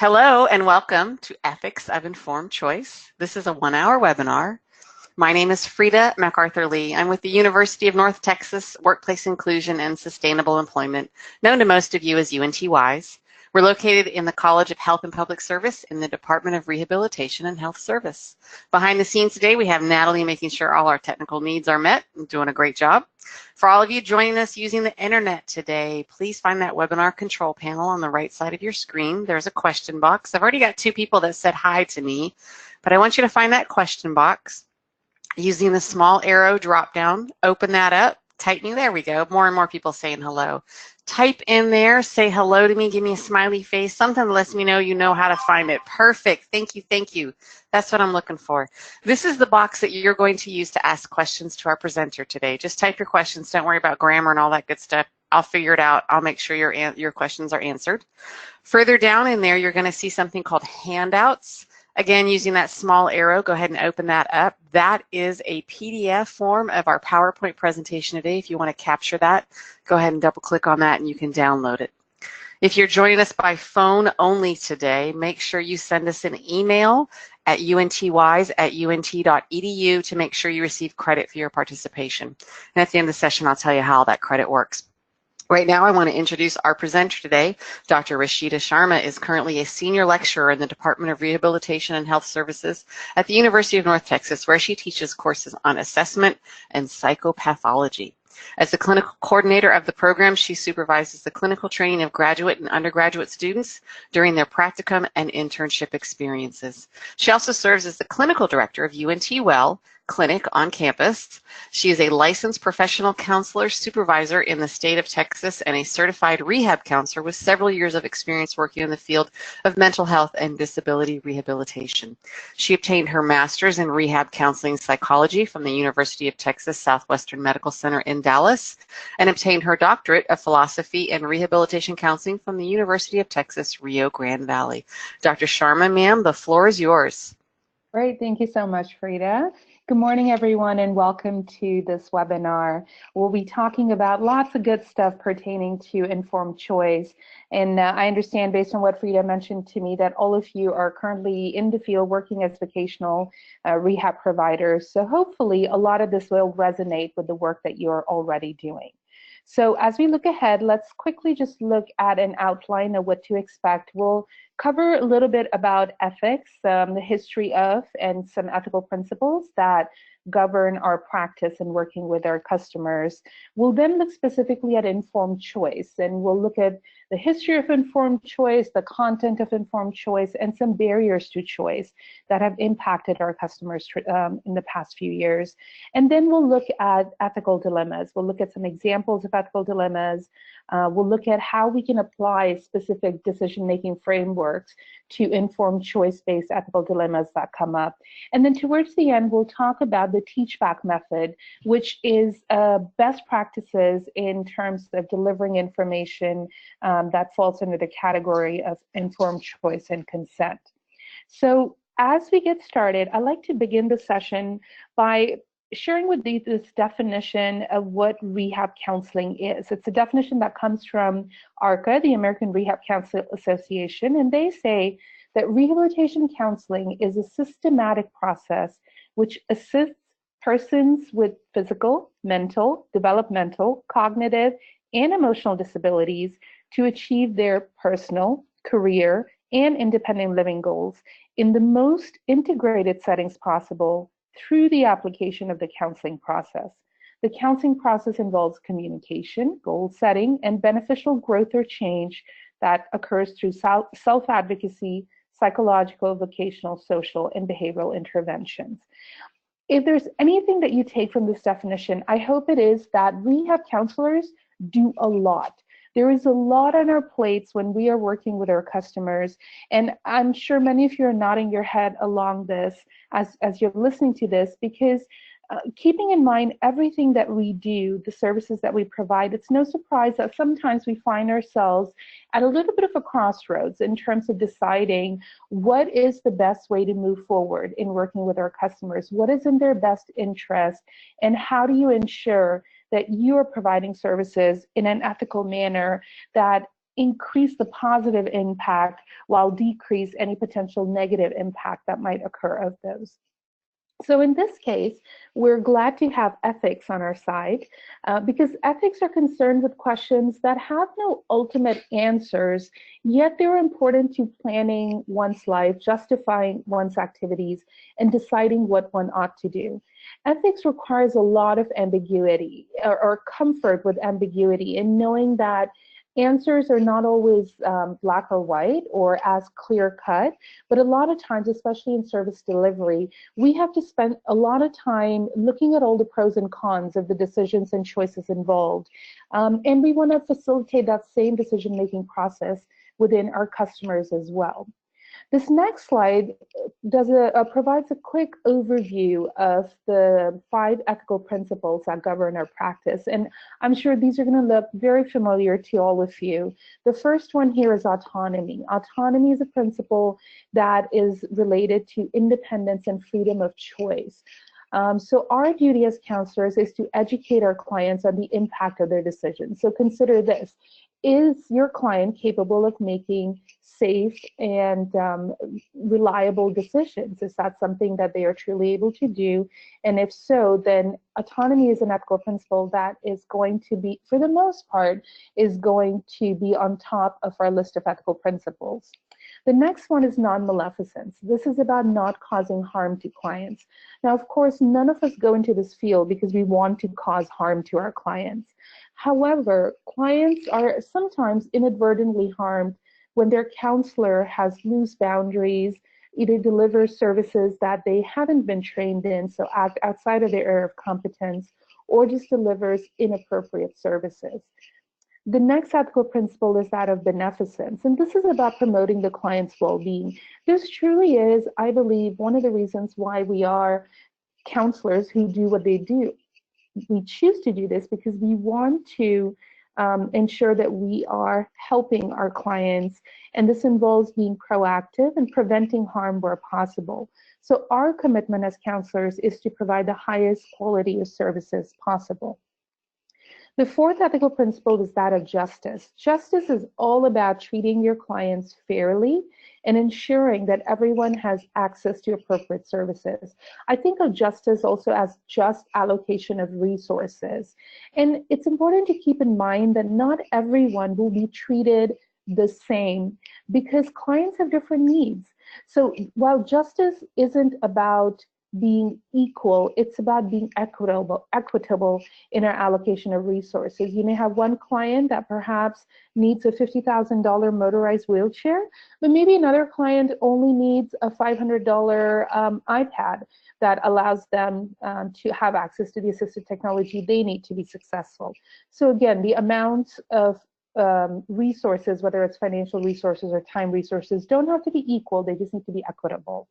Hello and welcome to Ethics of Informed Choice. This is a 1-hour webinar. My name is Frida MacArthur Lee. I'm with the University of North Texas Workplace Inclusion and Sustainable Employment, known to most of you as UNT-WISE. We're located in the College of Health and Public Service in the Department of Rehabilitation and Health Service. Behind the scenes today, we have Natalie making sure all our technical needs are met and doing a great job. For all of you joining us using the internet today, please find that webinar control panel on the right side of your screen. There's a question box. I've already got 2 people that said hi to me, but I want you to find that question box. Using the small arrow drop down, open that up, type me, there we go, more and more people saying hello. Type in there, say hello to me, give me a smiley face, something that lets me know you know how to find it. Perfect, thank you, thank you. That's what I'm looking for. This is the box that you're going to use to ask questions to our presenter today. Just type your questions, don't worry about grammar and all that good stuff. I'll figure it out, I'll make sure your questions are answered. Further down in there, you're gonna see something called handouts. Again, using that small arrow, go ahead and open that up. That is a PDF form of our PowerPoint presentation today. If you want to capture that, go ahead and double click on that and you can download it. If you're joining us by phone only today, make sure you send us an email at untwise@unt.edu to make sure you receive credit for your participation. And at the end of the session, I'll tell you how that credit works. Right now, I want to introduce our presenter today. Dr. Rashida Sharma is currently a senior lecturer in the Department of Rehabilitation and Health Services at the University of North Texas, where she teaches courses on assessment and psychopathology. As the clinical coordinator of the program, she supervises the clinical training of graduate and undergraduate students during their practicum and internship experiences. She also serves as the clinical director of UNT-WELL Clinic on campus. She is a licensed professional counselor supervisor in the state of Texas and a certified rehab counselor with several years of experience working in the field of mental health and disability rehabilitation. She obtained her master's in rehab counseling psychology from the University of Texas Southwestern Medical Center in Dallas and obtained her doctorate of philosophy and rehabilitation counseling from the University of Texas Rio Grande Valley. Dr. Sharma, ma'am, the floor is yours. Great, thank you so much, Frida. Good morning, everyone, and welcome to this webinar. We'll be talking about lots of good stuff pertaining to informed choice. And I understand, based on what Frida mentioned to me, that all of you are currently in the field working as vocational rehab providers. So hopefully a lot of this will resonate with the work that you're already doing. So as we look ahead, let's quickly just look at an outline of what to expect. We'll cover a little bit about ethics, the history of, and some ethical principles that govern our practice in working with our customers. We'll then look specifically at informed choice, and we'll look at the history of informed choice, the content of informed choice, and some barriers to choice that have impacted our customers in the past few years. And then we'll look at ethical dilemmas. We'll look at some examples of ethical dilemmas. We'll look at how we can apply specific decision-making frameworks to inform choice-based ethical dilemmas that come up. And then towards the end, we'll talk about the teach-back method, which is best practices in terms of delivering information that falls under the category of informed choice and consent. So as we get started, I'd like to begin the session by sharing with you this definition of what rehab counseling is. It's a definition that comes from ARCA, the American Rehab Council Association, and they say that rehabilitation counseling is a systematic process which assists persons with physical, mental, developmental, cognitive, and emotional disabilities to achieve their personal, career, and independent living goals in the most integrated settings possible through the application of the counseling process. The counseling process involves communication, goal setting, and beneficial growth or change that occurs through self-advocacy, psychological, vocational, social, and behavioral interventions. If there's anything that you take from this definition, I hope it is that rehab counselors do a lot. There is a lot on our plates when we are working with our customers, and I'm sure many of you are nodding your head along this as you're listening to this, because keeping in mind everything that we do, the services that we provide, it's no surprise that sometimes we find ourselves at a little bit of a crossroads in terms of deciding what is the best way to move forward in working with our customers, what is in their best interest, and how do you ensure that you are providing services in an ethical manner that increase the positive impact while decrease any potential negative impact that might occur of those. So in this case, we're glad to have ethics on our side because ethics are concerned with questions that have no ultimate answers, yet they're important to planning one's life, justifying one's activities, and deciding what one ought to do. Ethics requires a lot of ambiguity or comfort with ambiguity in knowing that answers are not always black or white or as clear cut, but a lot of times, especially in service delivery, we have to spend a lot of time looking at all the pros and cons of the decisions and choices involved. And we want to facilitate that same decision-making process within our customers as well. This next slide provides a quick overview of the 5 ethical principles that govern our practice. And I'm sure these are going to look very familiar to all of you. The first one here is autonomy. Autonomy is a principle that is related to independence and freedom of choice. So our duty as counselors is to educate our clients on the impact of their decisions. So consider this. Is your client capable of making safe and reliable decisions? Is that something that they are truly able to do? And if so, then autonomy is an ethical principle that is going to be, for the most part, is going to be on top of our list of ethical principles. The next one is non-maleficence. This is about not causing harm to clients. Now, of course, none of us go into this field because we want to cause harm to our clients. However, clients are sometimes inadvertently harmed when their counselor has loose boundaries, either delivers services that they haven't been trained in, so act outside of their area of competence, or just delivers inappropriate services. The next ethical principle is that of beneficence, and this is about promoting the client's well-being. This truly is, I believe, one of the reasons why we are counselors who do what they do. We choose to do this because we want to ensure that we are helping our clients, and this involves being proactive and preventing harm where possible. So our commitment as counselors is to provide the highest quality of services possible. The fourth ethical principle is that of justice. Justice is all about treating your clients fairly and ensuring that everyone has access to appropriate services. I think of justice also as just allocation of resources. And it's important to keep in mind that not everyone will be treated the same because clients have different needs. So while justice isn't about being equal, it's about being equitable in our allocation of resources. You may have one client that perhaps needs a $50,000 motorized wheelchair, but maybe another client only needs a $500 iPad that allows them to have access to the assistive technology they need to be successful. So again, the amount of resources, whether it's financial resources or time resources, don't have to be equal, they just need to be equitable.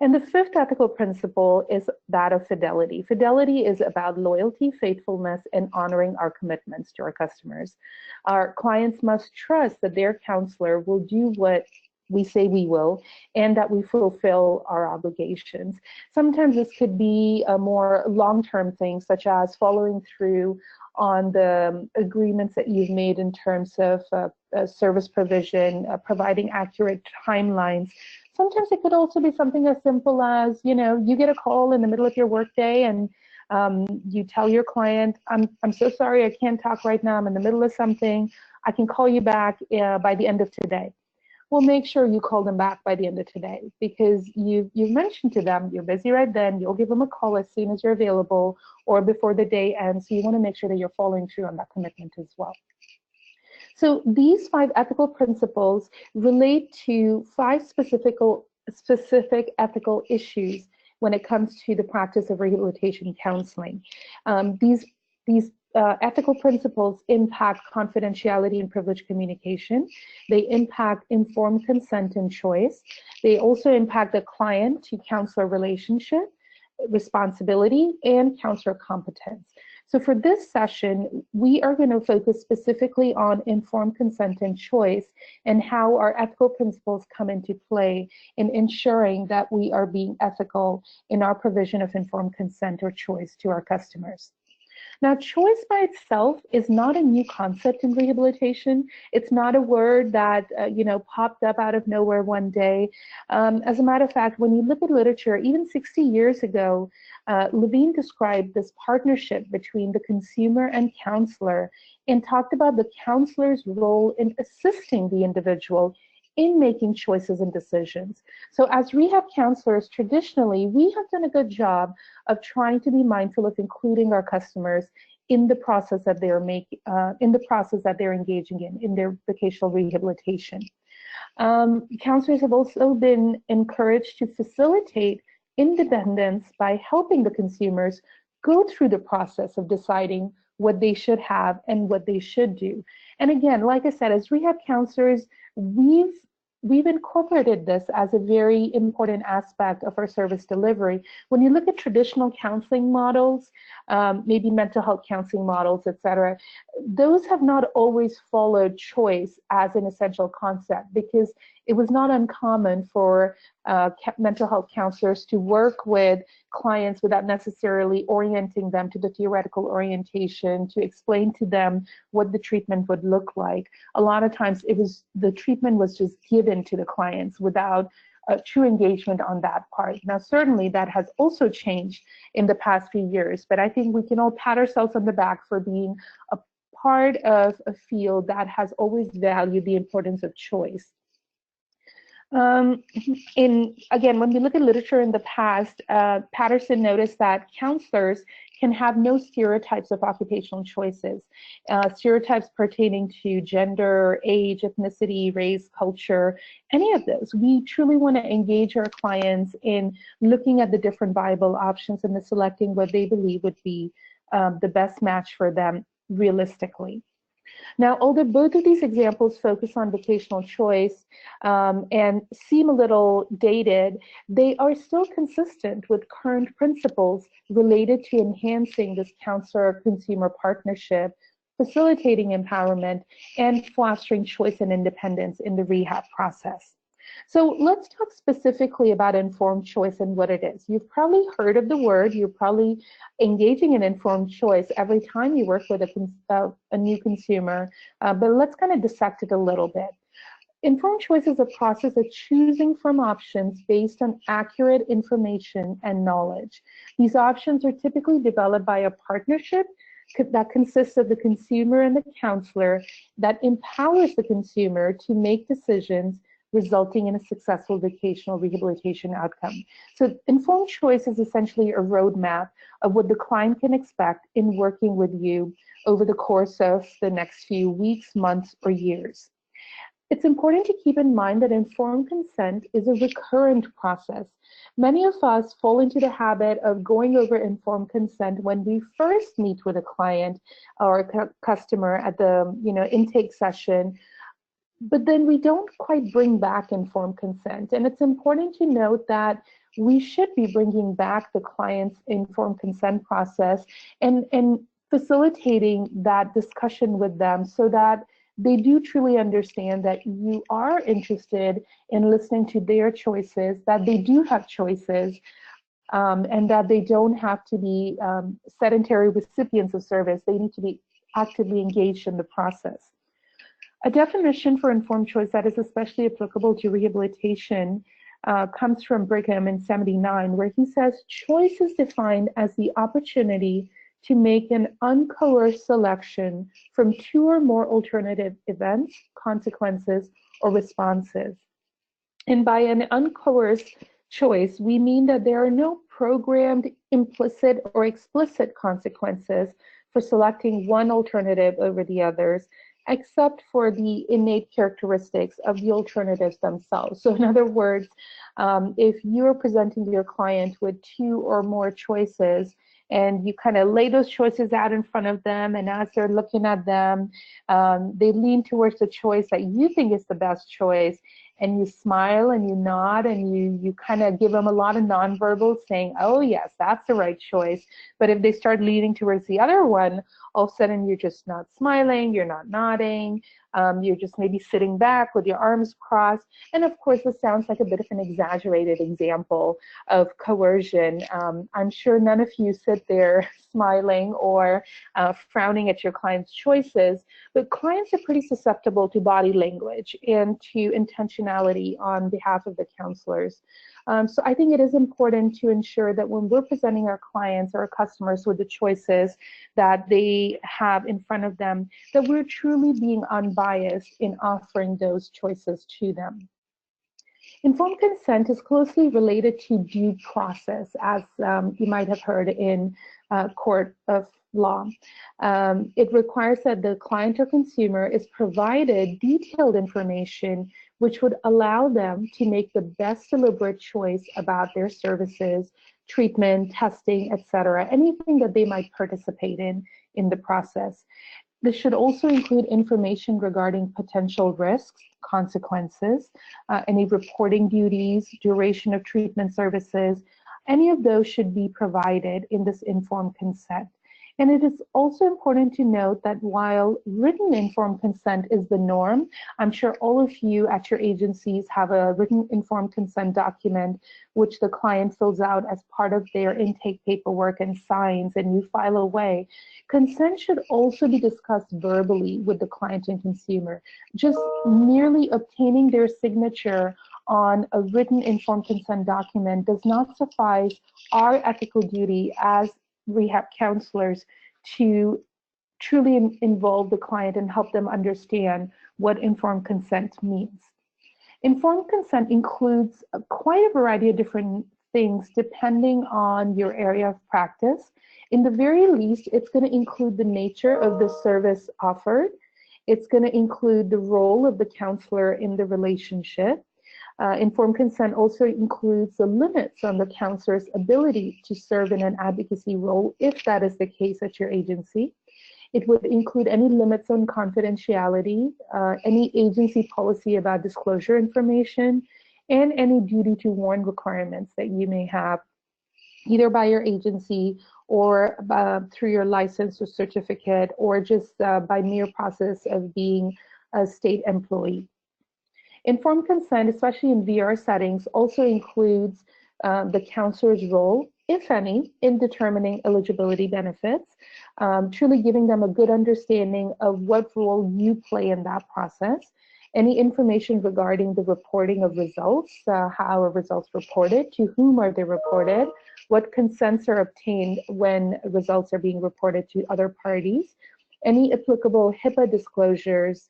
And the fifth ethical principle is that of fidelity. Fidelity is about loyalty, faithfulness, and honoring our commitments to our customers. Our clients must trust that their counselor will do what we say we will, and that we fulfill our obligations. Sometimes this could be a more long-term thing, such as following through on the agreements that you've made in terms of service provision, providing accurate timelines. Sometimes it could also be something as simple as, you know, you get a call in the middle of your workday and you tell your client, I'm so sorry, I can't talk right now, I'm in the middle of something, I can call you back by the end of today. Well, make sure you call them back by the end of today because you've mentioned to them you're busy right then, you'll give them a call as soon as you're available or before the day ends, so you want to make sure that you're following through on that commitment as well. So these 5 ethical principles relate to 5 specific ethical issues when it comes to the practice of rehabilitation counseling. These ethical principles impact confidentiality and privileged communication. They impact informed consent and choice. They also impact the client to counselor relationship, responsibility, and counselor competence. So for this session, we are going to focus specifically on informed consent and choice and how our ethical principles come into play in ensuring that we are being ethical in our provision of informed consent or choice to our customers. Now, choice by itself is not a new concept in rehabilitation. It's not a word that popped up out of nowhere one day. As a matter of fact, when you look at literature, even 60 years ago, Levine described this partnership between the consumer and counselor and talked about the counselor's role in assisting the individual in making choices and decisions. So as rehab counselors, traditionally, we have done a good job of trying to be mindful of including our customers in the process that they're engaging in their vocational rehabilitation. Counselors have also been encouraged to facilitate independence by helping the consumers go through the process of deciding what they should have and what they should do. And again, like I said, as rehab counselors, we've incorporated this as a very important aspect of our service delivery. When you look at traditional counseling models, maybe mental health counseling models, et cetera, those have not always followed choice as an essential concept, because it was not uncommon for mental health counselors to work with clients without necessarily orienting them to the theoretical orientation, to explain to them what the treatment would look like. A lot of times the treatment was just given to the clients without true engagement on that part. Now, certainly that has also changed in the past few years, but I think we can all pat ourselves on the back for being a part of a field that has always valued the importance of choice. Again, when we look at literature in the past, Patterson noticed that counselors can have no stereotypes of occupational choices, stereotypes pertaining to gender, age, ethnicity, race, culture, any of those. We truly want to engage our clients in looking at the different viable options and selecting what they believe would be the best match for them realistically. Now, although both of these examples focus on vocational choice and seem a little dated, they are still consistent with current principles related to enhancing this counselor-consumer partnership, facilitating empowerment, and fostering choice and independence in the rehab process. So let's talk specifically about informed choice and what it is. You've probably heard of the word. You're probably engaging in informed choice every time you work with a new consumer, but let's kind of dissect it a little bit. Informed choice is a process of choosing from options based on accurate information and knowledge. These options are typically developed by a partnership that consists of the consumer and the counselor that empowers the consumer to make decisions resulting in a successful vocational rehabilitation outcome. So informed choice is essentially a roadmap of what the client can expect in working with you over the course of the next few weeks, months, or years. It's important to keep in mind that informed consent is a recurrent process. Many of us fall into the habit of going over informed consent when we first meet with a client or a customer at the intake session, but then we don't quite bring back informed consent. And it's important to note that we should be bringing back the client's informed consent process and facilitating that discussion with them so that they do truly understand that you are interested in listening to their choices, that they do have choices, and that they don't have to be sedentary recipients of service. They need to be actively engaged in the process. A definition for informed choice that is especially applicable to rehabilitation comes from Brigham in '79, where he says, choice is defined as the opportunity to make an uncoerced selection from two or more alternative events, consequences, or responses. And by an uncoerced choice, we mean that there are no programmed, implicit, or explicit consequences for selecting one alternative over the others, except for the innate characteristics of the alternatives themselves. So in other words, if you're presenting your client with two or more choices, and you kind of lay those choices out in front of them, and as they're looking at them, they lean towards the choice that you think is the best choice, and you smile and you nod and you kind of give them a lot of nonverbal saying, oh yes, that's the right choice. But if they start leaning towards the other one, all of a sudden you're just not smiling, you're not nodding, you're just maybe sitting back with your arms crossed. And of course, this sounds like a bit of an exaggerated example of coercion. I'm sure none of you sit there smiling or frowning at your client's choices, but clients are pretty susceptible to body language and to intentionality on behalf of the counselors. So I think it is important to ensure that when we're presenting our clients or our customers with the choices that they have in front of them, that we're truly being unbiased in offering those choices to them. Informed consent is closely related to due process, as you might have heard in court of law. It requires that the client or consumer is provided detailed information which would allow them to make the best deliberate choice about their services, treatment, testing, etc., anything that they might participate in the process. This should also include information regarding potential risks, consequences, any reporting duties, duration of treatment services. Any of those should be provided in this informed consent. And it is also important to note that while written informed consent is the norm, I'm sure all of you at your agencies have a written informed consent document which the client fills out as part of their intake paperwork and signs and you file away. Consent should also be discussed verbally with the client and consumer. Just merely obtaining their signature on a written informed consent document does not suffice our ethical duty as rehab counselors to truly involve the client and help them understand what informed consent means. Informed consent includes quite a variety of different things depending on your area of practice. In the very least, it's going to include the nature of the service offered. It's going to include the role of the counselor in the relationship. Informed consent also includes the limits on the counselor's ability to serve in an advocacy role, if that is the case at your agency. It would include any limits on confidentiality, any agency policy about disclosure information, and any duty to warn requirements that you may have, either by your agency or through your license or certificate, or just by mere process of being a state employee. Informed consent, especially in VR settings, also includes the counselor's role, if any, in determining eligibility benefits, truly giving them a good understanding of what role you play in that process, any information regarding the reporting of results, how are results reported, to whom are they reported, what consents are obtained when results are being reported to other parties, any applicable HIPAA disclosures,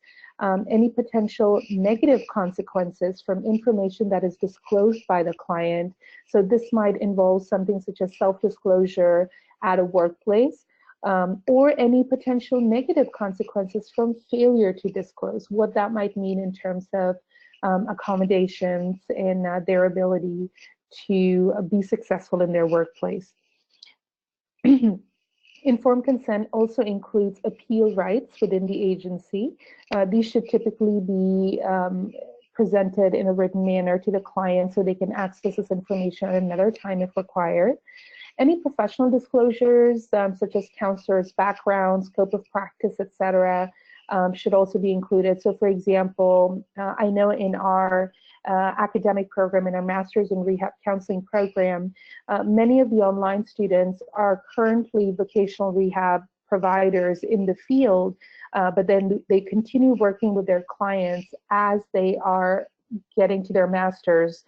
any potential negative consequences from information that is disclosed by the client. So this might involve something such as self-disclosure at a workplace, or any potential negative consequences from failure to disclose, what that might mean in terms of accommodations and their ability to be successful in their workplace. Informed consent also includes appeal rights within the agency. These should typically be presented in a written manner to the client so they can access this information at another time if required. Any professional disclosures, such as counselors' background, scope of practice, etc., should also be included. So for example, I know in our academic program, in our Master's in Rehab Counseling program, many of the online students are currently vocational rehab providers in the field, but then they continue working with their clients as they are getting to their Master's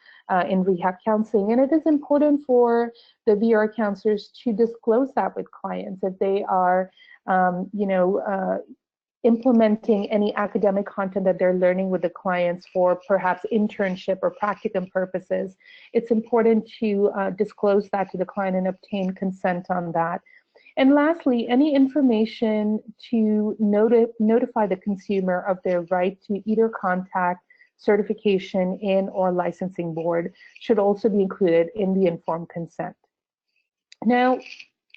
in Rehab Counseling. And it is important for the VR counselors to disclose that with clients if they are, implementing any academic content that they're learning with the clients for perhaps internship or practicum purposes. It's important to disclose that to the client and obtain consent on that. And lastly, any information to notify the consumer of their right to either contact certification in or licensing board should also be included in the informed consent. Now,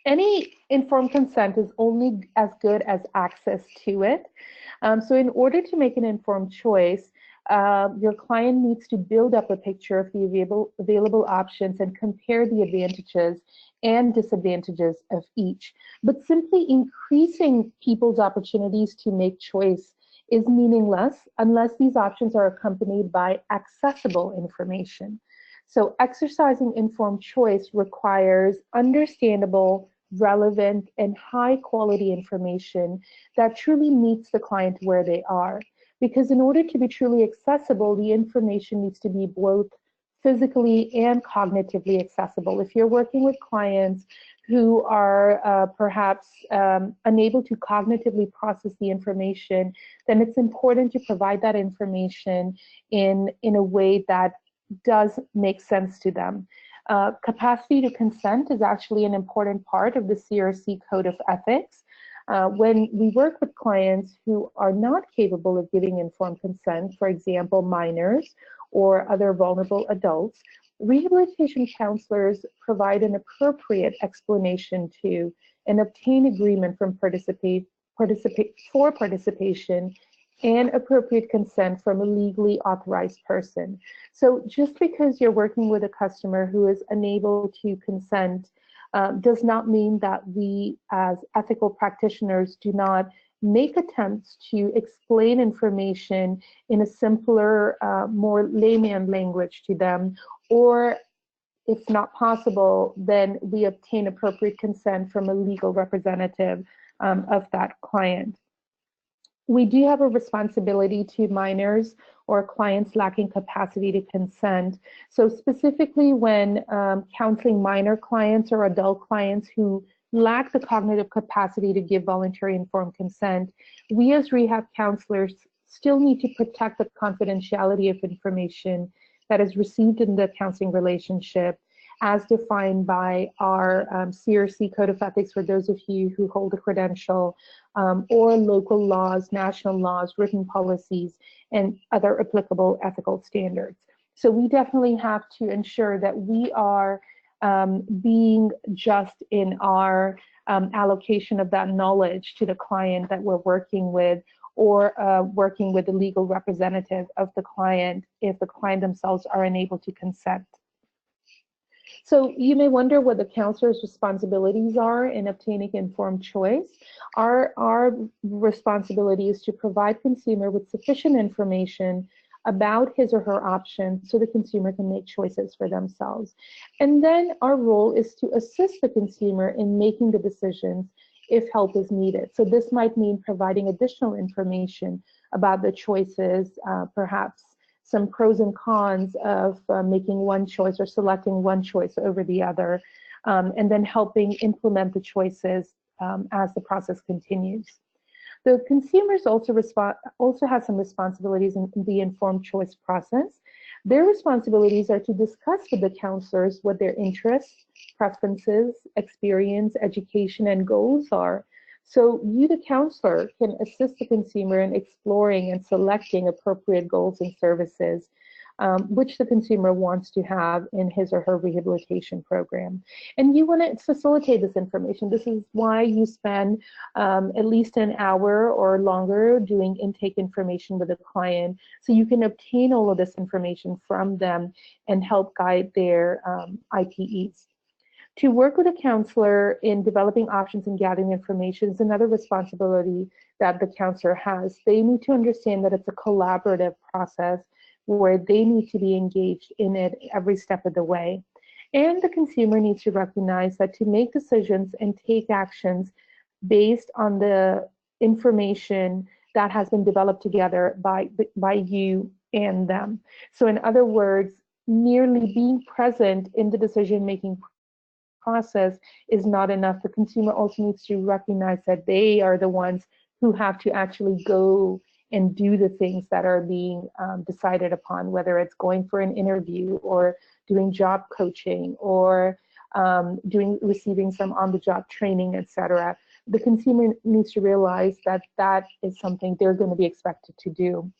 any informed consent is only as good as access to it. So in order to make an informed choice, Your client needs to build up a picture of the available options and compare the advantages and disadvantages of each. But simply increasing people's opportunities to make choice is meaningless unless these options are accompanied by accessible information. So exercising informed choice requires understandable, relevant, and high quality information that truly meets the client where they are. Because in order to be truly accessible, the information needs to be both physically and cognitively accessible. If you're working with clients who are perhaps unable to cognitively process the information, then it's important to provide that information in a way that does make sense to them. Capacity to consent is actually an important part of the CRC Code of Ethics. When we work with clients who are not capable of giving informed consent, for example, minors or other vulnerable adults, rehabilitation counselors provide an appropriate explanation to and obtain agreement from for participation and appropriate consent from a legally authorized person. So just because you're working with a customer who is unable to consent does not mean that we as ethical practitioners do not make attempts to explain information in a simpler, more layman language to them, or if not possible, then we obtain appropriate consent from a legal representative of that client. We do have a responsibility to minors or clients lacking capacity to consent. So specifically when counseling minor clients or adult clients who lack the cognitive capacity to give voluntary informed consent, we as rehab counselors still need to protect the confidentiality of information that is received in the counseling relationship as defined by our CRC Code of Ethics for those of you who hold a credential, or local laws, national laws, written policies, and other applicable ethical standards. So we definitely have to ensure that we are being just in our allocation of that knowledge to the client that we're working with, or working with the legal representative of the client if the client themselves are unable to consent. So you may wonder what the counselor's responsibilities are in obtaining informed choice. Our responsibility is to provide consumer with sufficient information about his or her options so the consumer can make choices for themselves. And then our role is to assist the consumer in making the decisions if help is needed. So this might mean providing additional information about the choices, perhaps some pros and cons of making one choice or selecting one choice over the other, and then helping implement the choices as the process continues. The consumers also have some responsibilities in the informed choice process. Their responsibilities are to discuss with the counselors what their interests, preferences, experience, education, and goals are. So you, the counselor, can assist the consumer in exploring and selecting appropriate goals and services which the consumer wants to have in his or her rehabilitation program. And you want to facilitate this information. This is why you spend at least an hour or longer doing intake information with a client, so you can obtain all of this information from them and help guide their IPEs. To work with a counselor in developing options and gathering information is another responsibility that the counselor has. They need to understand that it's a collaborative process where they need to be engaged in it every step of the way. And the consumer needs to recognize that to make decisions and take actions based on the information that has been developed together by you and them. So in other words, merely being present in the decision-making process is not enough. The consumer also needs to recognize that they are the ones who have to actually go and do the things that are being decided upon, whether it's going for an interview or doing job coaching or receiving some on-the-job training, etc. The consumer needs to realize that that is something they're going to be expected to do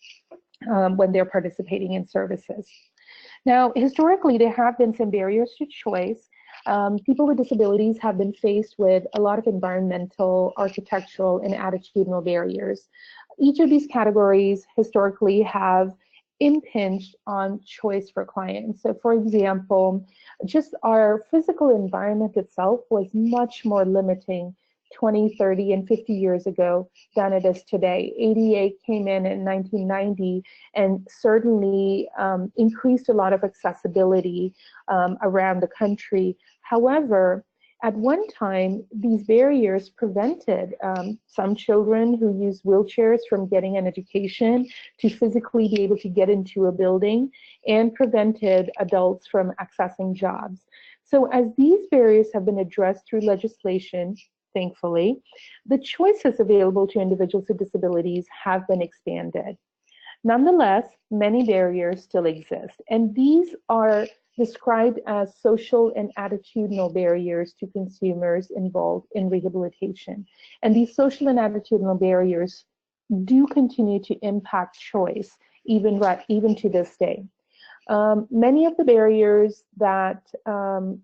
when they're participating in services. Now, historically, there have been some barriers to choice. People with disabilities have been faced with a lot of environmental, architectural, and attitudinal barriers. Each of these categories historically have impinged on choice for clients. So for example, just our physical environment itself was much more limiting 20, 30, and 50 years ago than it is today. ADA came in 1990 and certainly increased a lot of accessibility around the country. However, at one time, these barriers prevented some children who use wheelchairs from getting an education to physically be able to get into a building, and prevented adults from accessing jobs. So as these barriers have been addressed through legislation, thankfully, the choices available to individuals with disabilities have been expanded. Nonetheless, many barriers still exist, and these are described as social and attitudinal barriers to consumers involved in rehabilitation. And these social and attitudinal barriers do continue to impact choice, even to this day. Many of the barriers that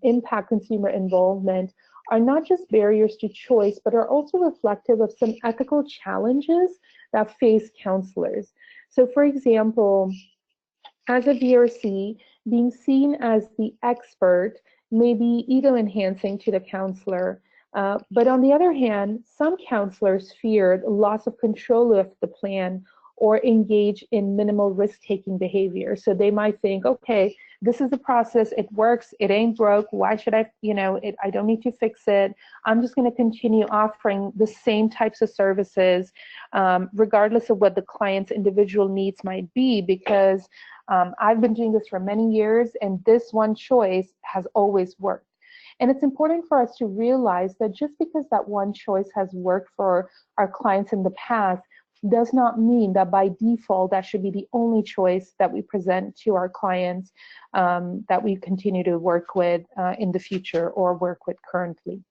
impact consumer involvement are not just barriers to choice, but are also reflective of some ethical challenges that face counselors. So for example, as a VRC, being seen as the expert may be ego-enhancing to the counselor. But on the other hand, some counselors feared loss of control of the plan or engage in minimal risk-taking behavior. So they might think, okay, this is the process, it works, it ain't broke, why should I, I don't need to fix it. I'm just gonna continue offering the same types of services, regardless of what the client's individual needs might be, because I've been doing this for many years and this one choice has always worked. And it's important for us to realize that just because that one choice has worked for our clients in the past does not mean that by default that should be the only choice that we present to our clients that we continue to work with in the future or work with currently.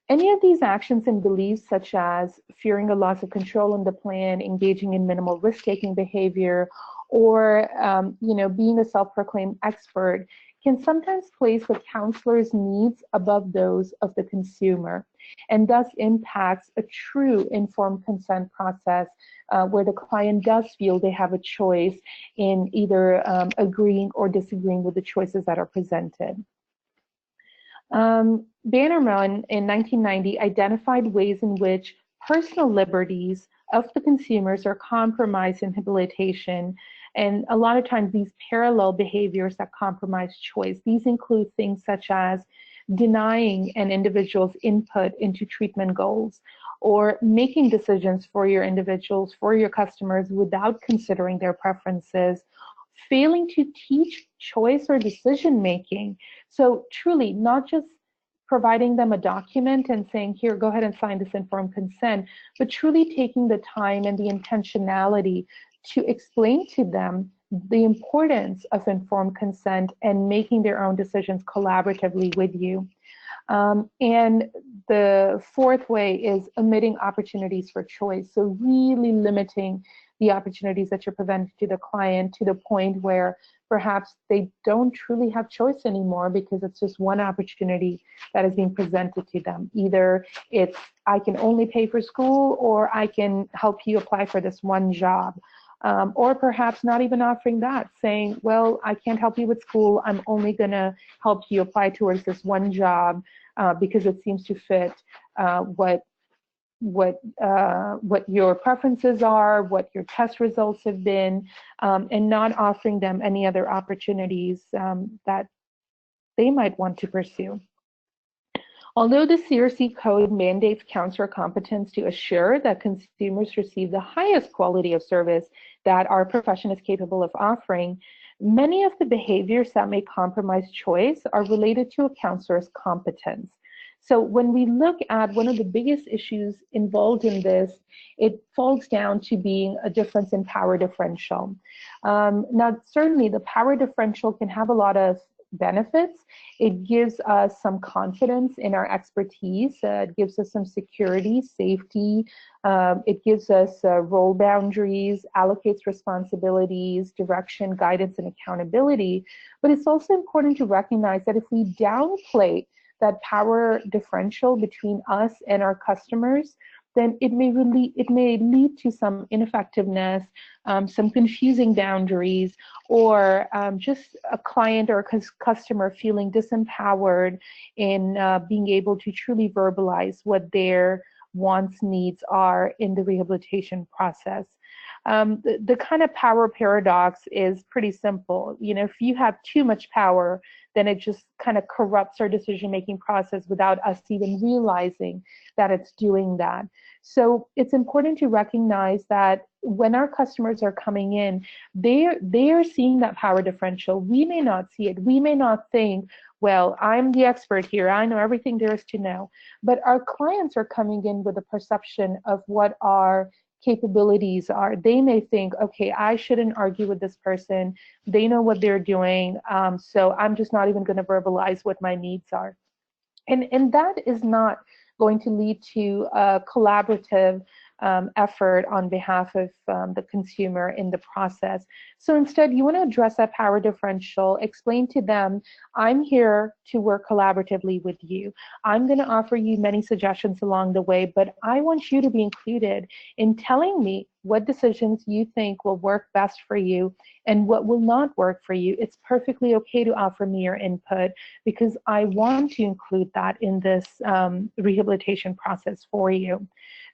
Any of these actions and beliefs, such as fearing a loss of control in the plan, engaging in minimal risk-taking behavior, or being a self-proclaimed expert, can sometimes place the counselor's needs above those of the consumer, and thus impacts a true informed consent process where the client does feel they have a choice in either agreeing or disagreeing with the choices that are presented. Bannerman in 1990 identified ways in which personal liberties of the consumers are compromised in habilitation. And a lot of times these parallel behaviors that compromise choice, these include things such as denying an individual's input into treatment goals, or making decisions for your individuals, for your customers without considering their preferences, failing to teach choice or decision making. So truly not just providing them a document and saying, here, go ahead and sign this informed consent, but truly taking the time and the intentionality to explain to them the importance of informed consent and making their own decisions collaboratively with you. And the fourth way is omitting opportunities for choice. So really limiting the opportunities that you're presenting to the client to the point where perhaps they don't truly have choice anymore because it's just one opportunity that is being presented to them. Either it's, I can only pay for school, or I can help you apply for this one job. Or perhaps not even offering that, saying, well, I can't help you with school, I'm only gonna help you apply towards this one job because it seems to fit what your preferences are, what your test results have been, and not offering them any other opportunities that they might want to pursue. Although the CRC Code mandates counselor competence to assure that consumers receive the highest quality of service that our profession is capable of offering, many of the behaviors that may compromise choice are related to a counselor's competence. So when we look at one of the biggest issues involved in this, it falls down to being a difference in power differential. Now, certainly the power differential can have a lot of benefits. It gives us some confidence in our expertise. It gives us some security, safety. It gives us role boundaries, allocates responsibilities, direction, guidance, and accountability. But it's also important to recognize that if we downplay that power differential between us and our customers, then it may lead to some ineffectiveness, some confusing boundaries, or just a client or a customer feeling disempowered in being able to truly verbalize what their wants, needs are in the rehabilitation process. The kind of power paradox is pretty simple. You know, if you have too much power, then it just kind of corrupts our decision-making process without us even realizing that it's doing that. So it's important to recognize that when our customers are coming in, they are seeing that power differential. We may not see it. We may not think, well, I'm the expert here. I know everything there is to know. But our clients are coming in with a perception of what our capabilities are. They may think, okay, I shouldn't argue with this person. They know what they're doing, so I'm just not even going to verbalize what my needs are. And that is not going to lead to a collaborative effort on behalf of the consumer in the process. So instead, you want to address that power differential, explain to them, I'm here to work collaboratively with you. I'm going to offer you many suggestions along the way, but I want you to be included in telling me what decisions you think will work best for you and what will not work for you. It's perfectly okay to offer me your input because I want to include that in this rehabilitation process for you.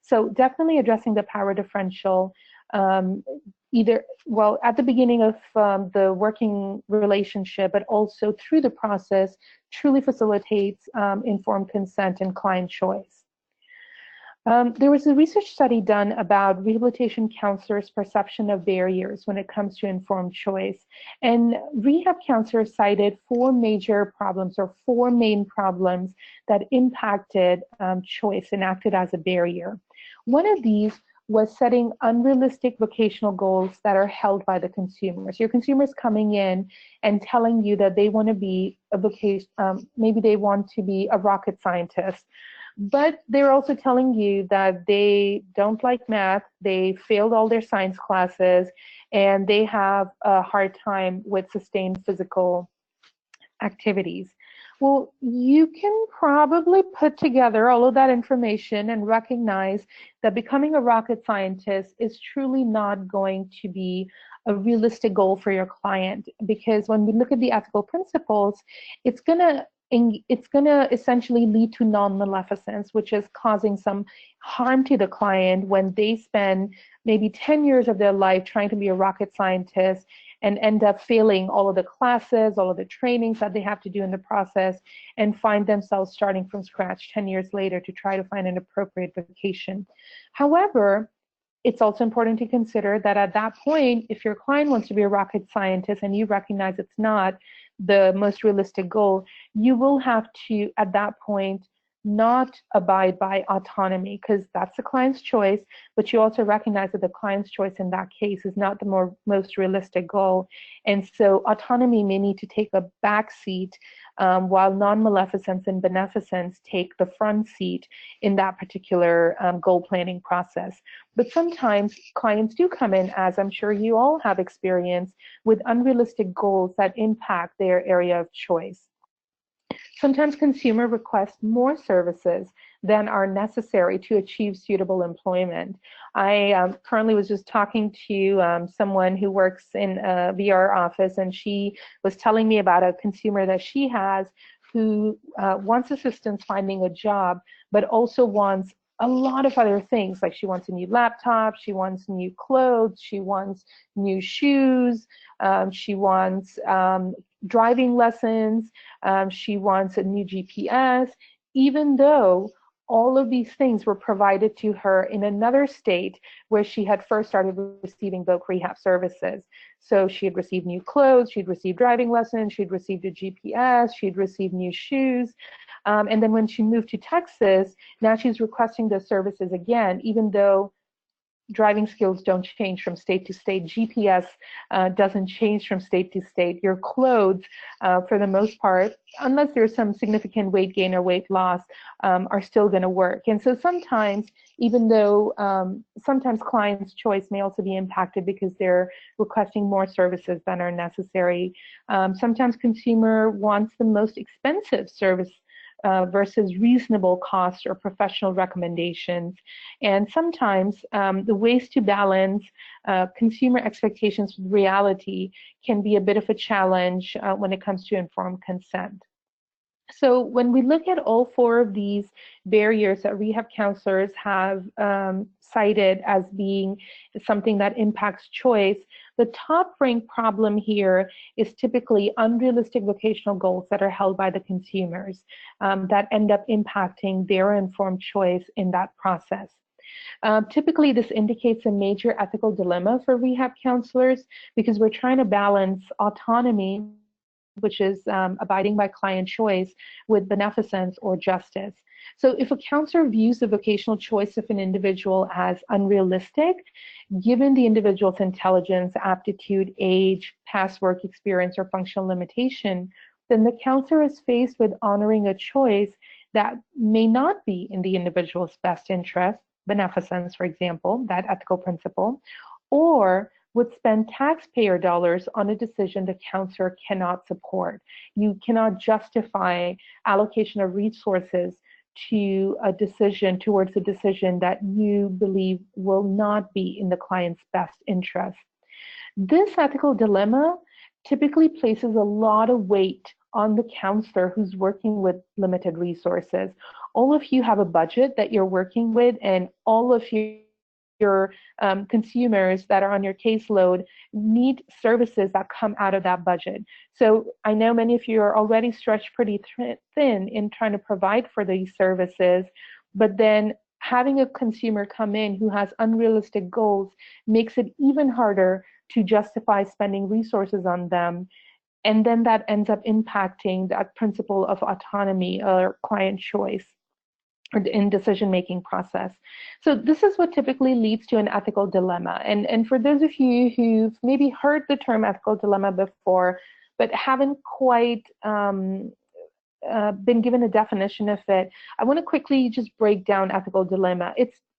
So definitely addressing the power differential, either, well, at the beginning of the working relationship, but also through the process, truly facilitates informed consent and client choice. There was a research study done about rehabilitation counselors' perception of barriers when it comes to informed choice. And rehab counselors cited four major problems or four main problems that impacted choice and acted as a barrier. One of these was setting unrealistic vocational goals that are held by the consumers. Your consumers coming in and telling you that they want to be a maybe they want to be a rocket scientist, but they're also telling you that they don't like math, they failed all their science classes, and they have a hard time with sustained physical activities. Well, you can probably put together all of that information and recognize that becoming a rocket scientist is truly not going to be a realistic goal for your client, because when we look at the ethical principles, it's going to essentially lead to non-maleficence, which is causing some harm to the client when they spend maybe 10 years of their life trying to be a rocket scientist and end up failing all of the classes, all of the trainings that they have to do in the process, and find themselves starting from scratch 10 years later to try to find an appropriate vocation. However, it's also important to consider that at that point, if your client wants to be a rocket scientist and you recognize it's not the most realistic goal, you will have to, at that point, not abide by autonomy, because that's the client's choice, but you also recognize that the client's choice in that case is not the most realistic goal. And so autonomy may need to take a back seat while non-maleficence and beneficence take the front seat in that particular goal planning process. But sometimes clients do come in, as I'm sure you all have experienced, with unrealistic goals that impact their area of choice. Sometimes consumers request more services than are necessary to achieve suitable employment. I currently was just talking to someone who works in a VR office, and she was telling me about a consumer that she has who wants assistance finding a job, but also wants a lot of other things. Like she wants a new laptop, she wants new clothes, she wants new shoes, she wants driving lessons, she wants a new GPS, even though all of these things were provided to her in another state where she had first started receiving voc rehab services. So she had received new clothes, she'd received driving lessons, she'd received a GPS, she'd received new shoes. And then when she moved to Texas, now she's requesting those services again, even though driving skills don't change from state to state. GPS doesn't change from state to state. Your clothes, for the most part, unless there's some significant weight gain or weight loss, are still going to work. And so sometimes, even though sometimes clients' choice may also be impacted because they're requesting more services than are necessary, sometimes consumer wants the most expensive service versus reasonable cost or professional recommendations. And sometimes the ways to balance consumer expectations with reality can be a bit of a challenge when it comes to informed consent. So when we look at all four of these barriers that rehab counselors have cited as being something that impacts choice, the top ranked problem here is typically unrealistic vocational goals that are held by the consumers that end up impacting their informed choice in that process. Typically, this indicates a major ethical dilemma for rehab counselors because we're trying to balance autonomy, which is abiding by client choice, with beneficence or justice. So if a counselor views the vocational choice of an individual as unrealistic, given the individual's intelligence, aptitude, age, past work experience, or functional limitation, then the counselor is faced with honoring a choice that may not be in the individual's best interest, beneficence, for example, that ethical principle, or would spend taxpayer dollars on a decision the counselor cannot support. You cannot justify allocation of resources to a decision, towards a decision that you believe will not be in the client's best interest. This ethical dilemma typically places a lot of weight on the counselor who's working with limited resources. All of you have a budget that you're working with, and all of your consumers that are on your caseload need services that come out of that budget. So I know many of you are already stretched pretty thin in trying to provide for these services, but then having a consumer come in who has unrealistic goals makes it even harder to justify spending resources on them. And then that ends up impacting that principle of autonomy or client choice in decision-making process. So this is what typically leads to an ethical dilemma. And for those of you who've maybe heard the term ethical dilemma before, but haven't quite been given a definition of it, I want to quickly just break down ethical dilemma.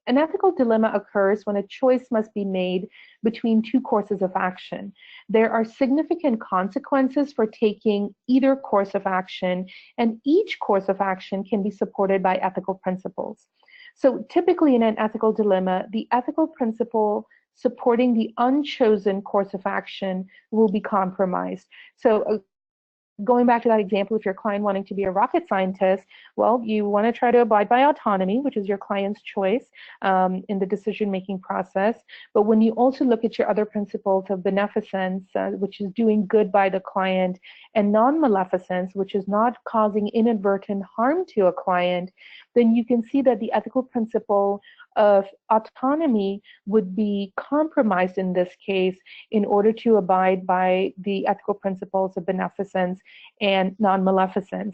An ethical dilemma occurs when a choice must be made between two courses of action. There are significant consequences for taking either course of action, and each course of action can be supported by ethical principles. So typically in an ethical dilemma, the ethical principle supporting the unchosen course of action will be compromised. So going back to that example, if your client wanting to be a rocket scientist, well, you want to try to abide by autonomy, which is your client's choice in the decision-making process. But when you also look at your other principles of beneficence, which is doing good by the client, and non-maleficence, which is not causing inadvertent harm to a client, then you can see that the ethical principle of autonomy would be compromised in this case in order to abide by the ethical principles of beneficence and non-maleficence.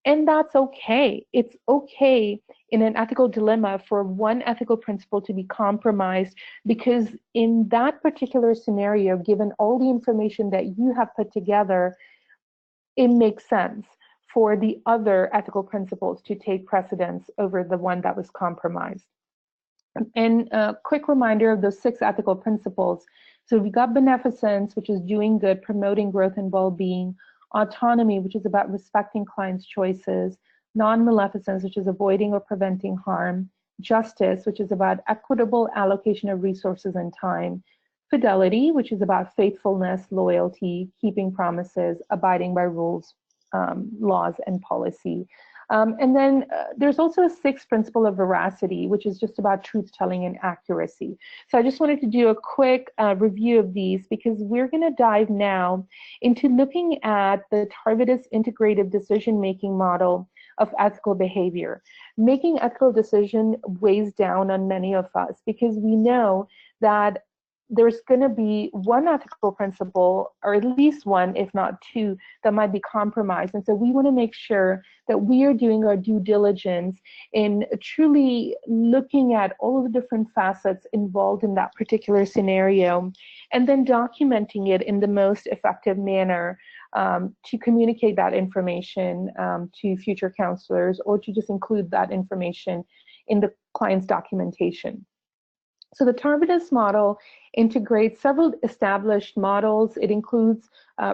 And that's okay. It's okay in an ethical dilemma for one ethical principle to be compromised, because in that particular scenario, given all the information that you have put together, it makes sense for the other ethical principles to take precedence over the one that was compromised. And a quick reminder of those 6 ethical principles. So we got beneficence, which is doing good, promoting growth and well-being; autonomy, which is about respecting clients' choices; non-maleficence, which is avoiding or preventing harm; justice, which is about equitable allocation of resources and time; fidelity, which is about faithfulness, loyalty, keeping promises, abiding by rules, laws, and policy. And then there's also a 6th principle of veracity, which is just about truth-telling and accuracy. So I just wanted to do a quick review of these, because we're going to dive now into looking at the targeted integrative decision-making model of ethical behavior. Making ethical decision weighs down on many of us, because we know that there's going to be one ethical principle, or at least one, if not 2, that might be compromised. And so we want to make sure that we are doing our due diligence in truly looking at all of the different facets involved in that particular scenario, and then documenting it in the most effective manner to communicate that information to future counselors, or to just include that information in the client's documentation. So the Tarvidas model integrates several established models. It includes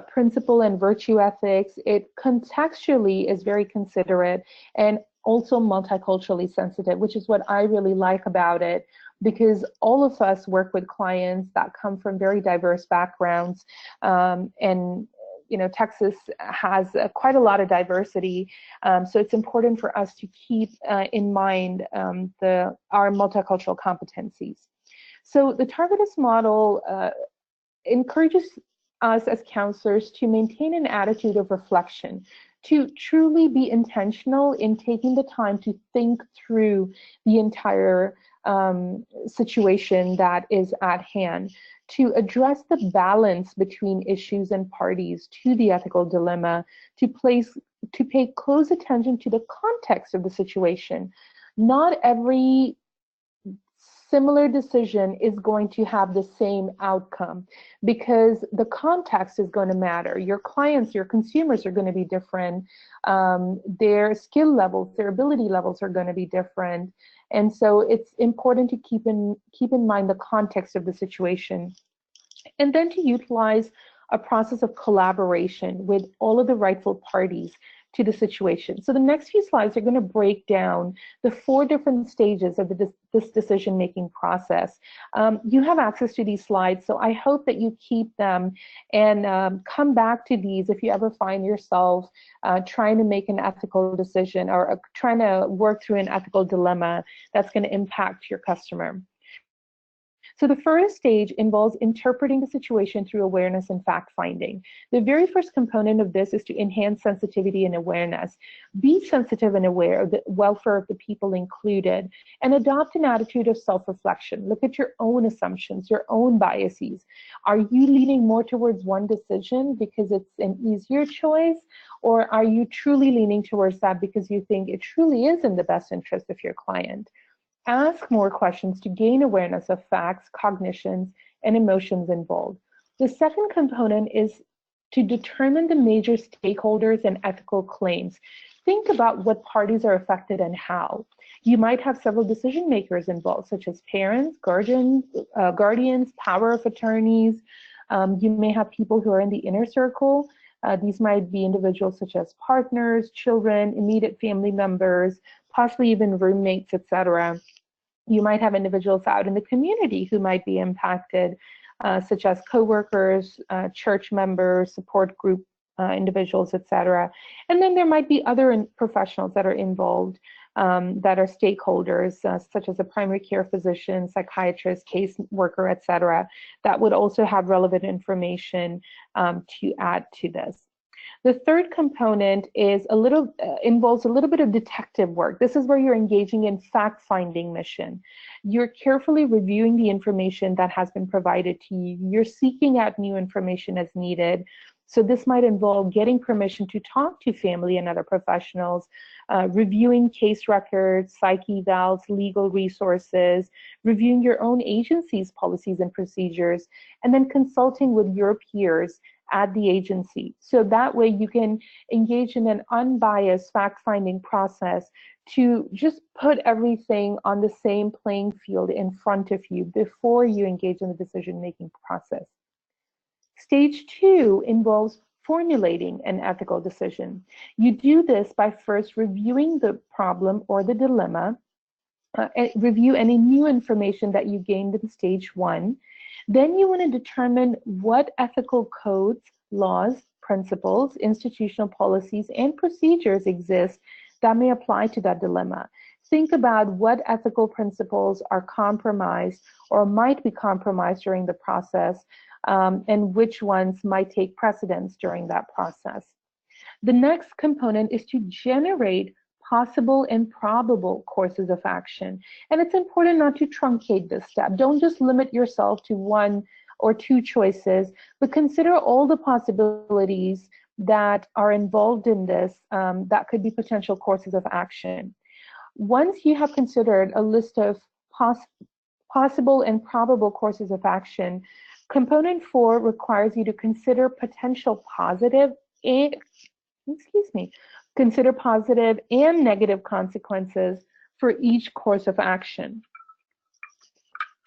principle and virtue ethics. It contextually is very considerate and also multiculturally sensitive, which is what I really like about it, because all of us work with clients that come from very diverse backgrounds, and Texas has quite a lot of diversity, so it's important for us to keep in mind our multicultural competencies. So the Tarvidas model encourages us as counselors to maintain an attitude of reflection, to truly be intentional in taking the time to think through the entire situation that is at hand, to address the balance between issues and parties to the ethical dilemma, to pay close attention to the context of the situation. Not every similar decision is going to have the same outcome, because the context is going to matter. Your clients, your consumers are going to be different. Their skill levels, their ability levels are going to be different. And so it's important to keep in mind the context of the situation. And then to utilize a process of collaboration with all of the rightful parties to the situation. So the next few slides are going to break down the 4 different stages of this decision-making process. You have access to these slides, so I hope that you keep them and come back to these if you ever find yourself trying to make an ethical decision or trying to work through an ethical dilemma that's going to impact your customer. So the first stage involves interpreting the situation through awareness and fact-finding. The very first component of this is to enhance sensitivity and awareness. Be sensitive and aware of the welfare of the people included, and adopt an attitude of self-reflection. Look at your own assumptions, your own biases. Are you leaning more towards one decision because it's an easier choice, or are you truly leaning towards that because you think it truly is in the best interest of your client? Ask more questions to gain awareness of facts, cognitions, and emotions involved. The second component is to determine the major stakeholders and ethical claims. Think about what parties are affected and how. You might have several decision makers involved, such as parents, guardians, power of attorneys. You may have people who are in the inner circle. These might be individuals such as partners, children, immediate family members, possibly even roommates, etc. You might have individuals out in the community who might be impacted, such as coworkers, church members, support group individuals, etc. And then there might be other professionals that are involved, that are stakeholders, such as a primary care physician, psychiatrist, case worker, etc., that would also have relevant information to add to this. The third component is involves a little bit of detective work. This is where you're engaging in fact-finding mission. You're carefully reviewing the information that has been provided to you. You're seeking out new information as needed. So this might involve getting permission to talk to family and other professionals, reviewing case records, psych evals, legal resources, reviewing your own agency's policies and procedures, and then consulting with your peers at the agency. So that way you can engage in an unbiased fact-finding process to just put everything on the same playing field in front of you before you engage in the decision-making process. Stage 2 involves formulating an ethical decision. You do this by first reviewing the problem or the dilemma, review any new information that you gained in stage 1. Then you want to determine what ethical codes, laws, principles, institutional policies, and procedures exist that may apply to that dilemma. Think about what ethical principles are compromised or might be compromised during the process, and which ones might take precedence during that process. The next component is to generate possible and probable courses of action. And it's important not to truncate this step. Don't just limit yourself to 1 or 2 choices, but consider all the possibilities that are involved in this that could be potential courses of action. Once you have considered a list of possible and probable courses of action, component 4 requires you to consider potential positive and consider positive and negative consequences for each course of action.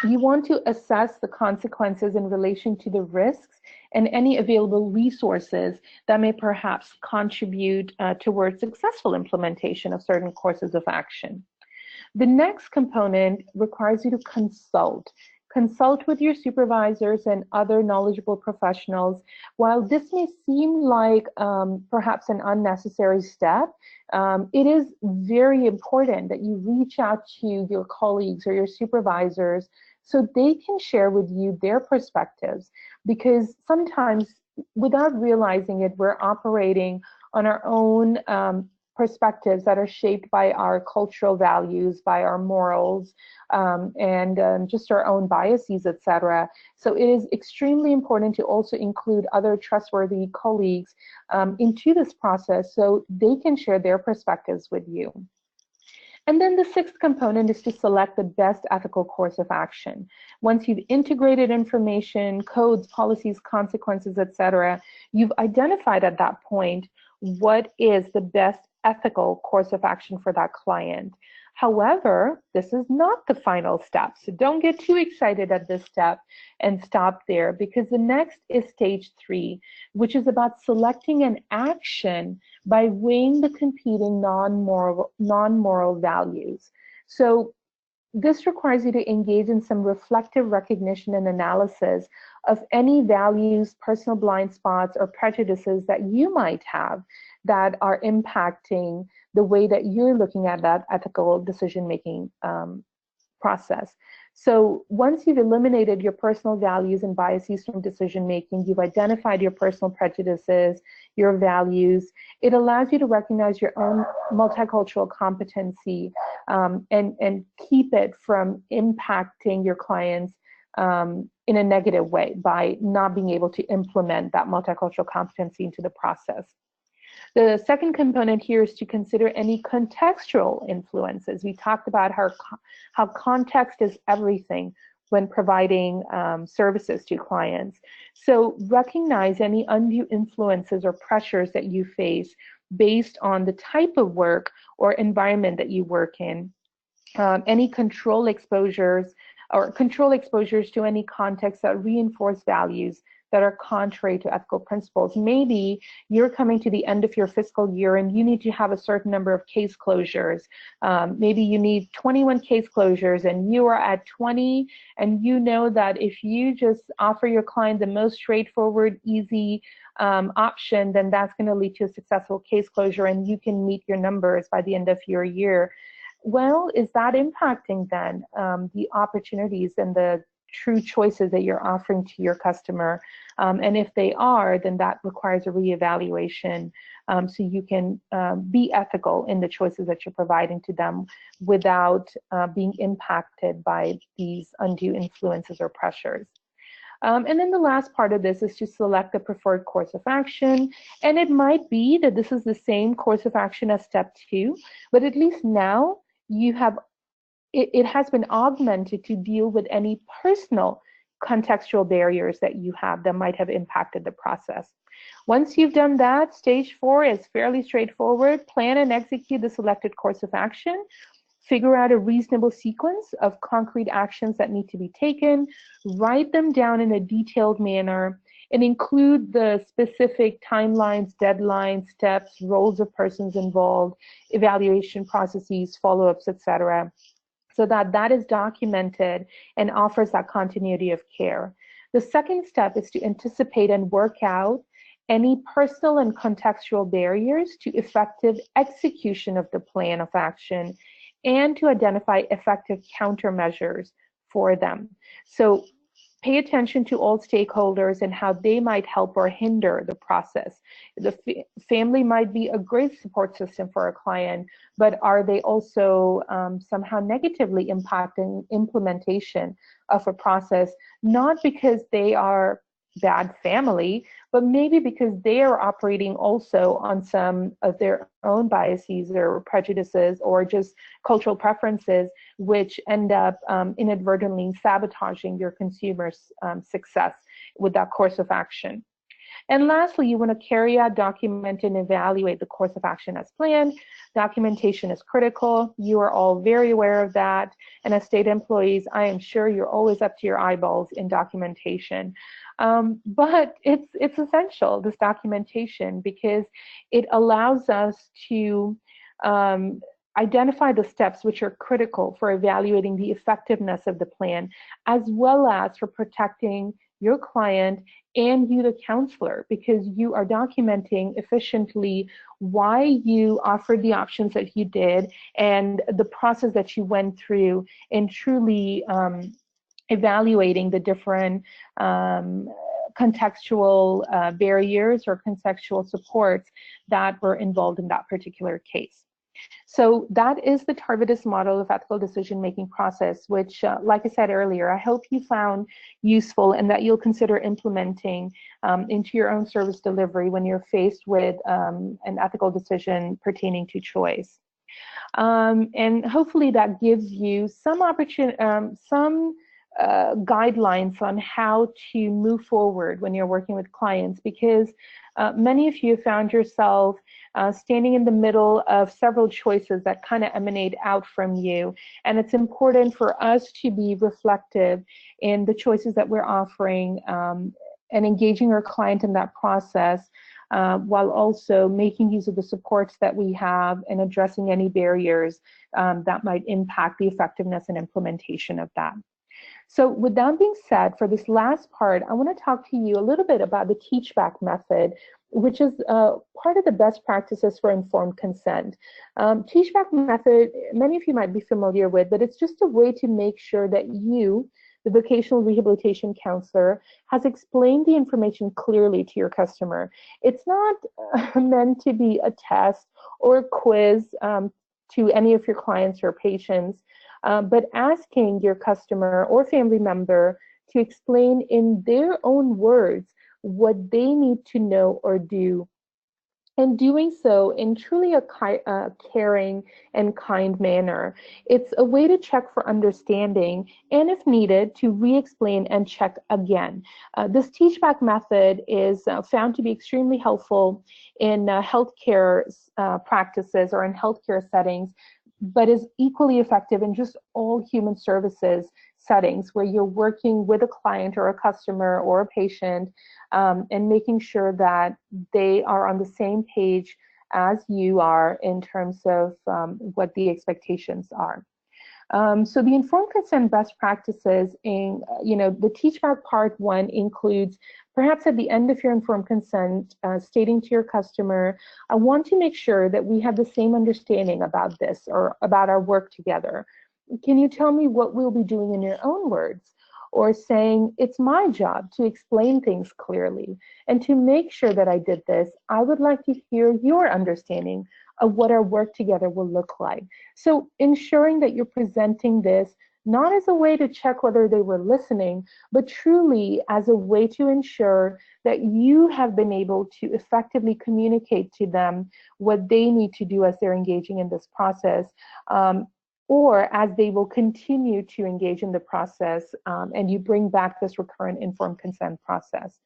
You want to assess the consequences in relation to the risks and any available resources that may perhaps contribute towards successful implementation of certain courses of action. The next component requires you to consult. Consult with your supervisors and other knowledgeable professionals. While this may seem like perhaps an unnecessary step, it is very important that you reach out to your colleagues or your supervisors so they can share with you their perspectives, because sometimes without realizing it, we're operating on our own perspectives that are shaped by our cultural values, by our morals, and just our own biases, etc. So it is extremely important to also include other trustworthy colleagues into this process so they can share their perspectives with you. And then the sixth component is to select the best ethical course of action. Once you've integrated information, codes, policies, consequences, etc., you've identified at that point what is the best ethical course of action for that client. However, this is not the final step, so don't get too excited at this step and stop there, because the next is stage 3, which is about selecting an action by weighing the competing non-moral values. So this requires you to engage in some reflective recognition and analysis of any values, personal blind spots, or prejudices that you might have that are impacting the way that you're looking at that ethical decision-making process. So once you've eliminated your personal values and biases from decision-making, you've identified your personal prejudices, your values, it allows you to recognize your own multicultural competency and keep it from impacting your clients in a negative way by not being able to implement that multicultural competency into the process. The second component here is to consider any contextual influences. We talked about how context is everything when providing services to clients. So recognize any undue influences or pressures that you face based on the type of work or environment that you work in. Any control exposures to any context that reinforce values that are contrary to ethical principles. Maybe you're coming to the end of your fiscal year and you need to have a certain number of case closures. Maybe you need 21 case closures and you are at 20, and you know that if you just offer your client the most straightforward, easy option, then that's going to lead to a successful case closure and you can meet your numbers by the end of your year. Well, is that impacting then the opportunities and the true choices that you're offering to your customer? And if they are, then that requires a reevaluation so you can be ethical in the choices that you're providing to them without being impacted by these undue influences or pressures. And then the last part of this is to select the preferred course of action. And it might be that this is the same course of action as step 2, but at least now you have it has been augmented to deal with any personal contextual barriers that you have that might have impacted the process. Once you've done that, stage 4 is fairly straightforward. Plan and execute the selected course of action. Figure out a reasonable sequence of concrete actions that need to be taken. Write them down in a detailed manner and include the specific timelines, deadlines, steps, roles of persons involved, evaluation processes, follow-ups, etc., so that that is documented and offers that continuity of care. The second step is to anticipate and work out any personal and contextual barriers to effective execution of the plan of action and to identify effective countermeasures for them. So pay attention to all stakeholders and how they might help or hinder the process. The family might be a great support system for a client, but are they also somehow negatively impacting implementation of a process, not because they are bad family, but maybe because they are operating also on some of their own biases or prejudices or just cultural preferences, which end up inadvertently sabotaging your consumer's success with that course of action. And lastly, you want to carry out, document, and evaluate the course of action as planned. Documentation is critical. You are all very aware of that. And as state employees, I am sure you're always up to your eyeballs in documentation. But it's essential, this documentation, because it allows us to identify the steps which are critical for evaluating the effectiveness of the plan, as well as for protecting your client and you, the counselor, because you are documenting efficiently why you offered the options that you did and the process that you went through in truly evaluating the different contextual barriers or contextual supports that were involved in that particular case. So that is the Tarvidus model of ethical decision-making process, which, like I said earlier, I hope you found useful and that you'll consider implementing into your own service delivery when you're faced with an ethical decision pertaining to choice. And hopefully that gives you some opportunity, guidelines on how to move forward when you're working with clients, because many of you found yourself standing in the middle of several choices that kind of emanate out from you. And it's important for us to be reflective in the choices that we're offering and engaging our client in that process, while also making use of the supports that we have and addressing any barriers that might impact the effectiveness and implementation of that. So with that being said, for this last part, I want to talk to you a little bit about the teach-back method, which is part of the best practices for informed consent. Teach-back method, many of you might be familiar with, but it's just a way to make sure that you, the vocational rehabilitation counselor, has explained the information clearly to your customer. It's not meant to be a test or a quiz to any of your clients or patients, but asking your customer or family member to explain in their own words what they need to know or do, and doing so in truly a caring and kind manner. It's a way to check for understanding, and if needed, to re-explain and check again. This teach-back method is found to be extremely helpful in healthcare practices or in healthcare settings, but is equally effective in just all human services settings where you're working with a client or a customer or a patient, and making sure that they are on the same page as you are in terms of what the expectations are. So the informed consent best practices in, the teach-back part one includes, perhaps at the end of your informed consent, stating to your customer, I want to make sure that we have the same understanding about this or about our work together. Can you tell me what we'll be doing in your own words? Or saying, it's my job to explain things clearly. And to make sure that I did this, I would like to hear your understanding of what our work together will look like. So ensuring that you're presenting this not as a way to check whether they were listening, but truly as a way to ensure that you have been able to effectively communicate to them what they need to do as they're engaging in this process, or as they will continue to engage in the process, and you bring back this recurrent informed consent process.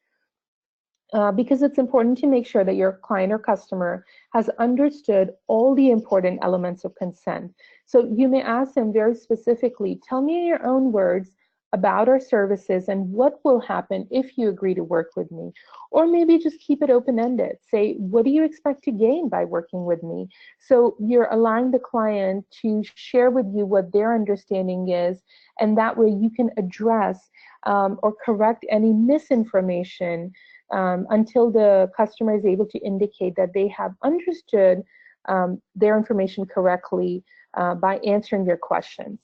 Because it's important to make sure that your client or customer has understood all the important elements of consent. So you may ask them very specifically, tell me in your own words about our services and what will happen if you agree to work with me. Or maybe just keep it open-ended. Say, what do you expect to gain by working with me? So you're allowing the client to share with you what their understanding is, and that way you can address or correct any misinformation until the customer is able to indicate that they have understood their information correctly by answering your questions.